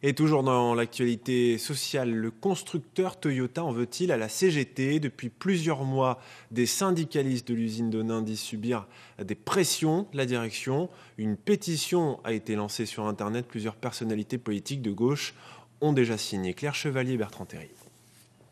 Et toujours dans l'actualité sociale, le constructeur Toyota en veut-il à la CGT? Depuis plusieurs mois, des syndicalistes de l'usine de Ningis subir des pressions de la direction. Une pétition a été lancée sur Internet. Plusieurs personnalités politiques de gauche ont déjà signé. Claire Chevalier et Bertrand Terry.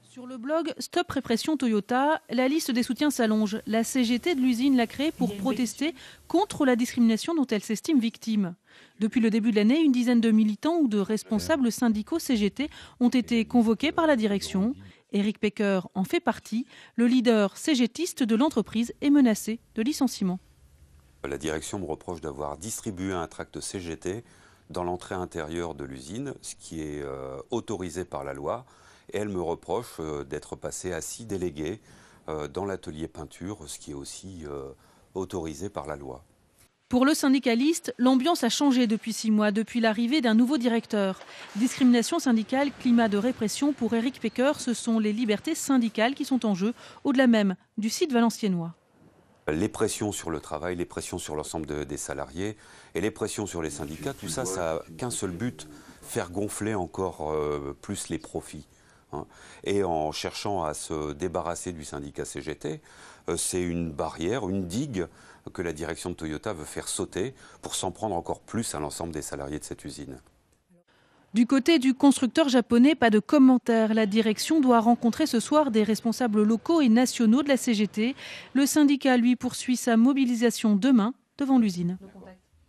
Sur le blog Stop Répression Toyota, la liste des soutiens s'allonge. La CGT de l'usine l'a créée pour protester contre la discrimination dont elle s'estime victime. Depuis le début de l'année, une dizaine de militants ou de responsables syndicaux CGT ont été convoqués par la direction. Éric Pecker en fait partie. Le leader CGTiste de l'entreprise est menacé de licenciement. La direction me reproche d'avoir distribué un tract CGT dans l'entrée intérieure de l'usine, ce qui est autorisé par la loi. Et elle me reproche d'être passé à 6 délégués dans l'atelier peinture, ce qui est aussi autorisé par la loi. Pour le syndicaliste, l'ambiance a changé depuis 6 mois, depuis l'arrivée d'un nouveau directeur. Discrimination syndicale, climat de répression, pour Éric Pecker, ce sont les libertés syndicales qui sont en jeu, au-delà même du site valenciennois. Les pressions sur le travail, les pressions sur l'ensemble des salariés et les pressions sur les syndicats, tout ça, ça n'a qu'un seul but, faire gonfler encore plus les profits. Et en cherchant à se débarrasser du syndicat CGT, c'est une barrière, une digue que la direction de Toyota veut faire sauter pour s'en prendre encore plus à l'ensemble des salariés de cette usine. Du côté du constructeur japonais, pas de commentaire. La direction doit rencontrer ce soir des responsables locaux et nationaux de la CGT. Le syndicat, lui, poursuit sa mobilisation demain devant l'usine.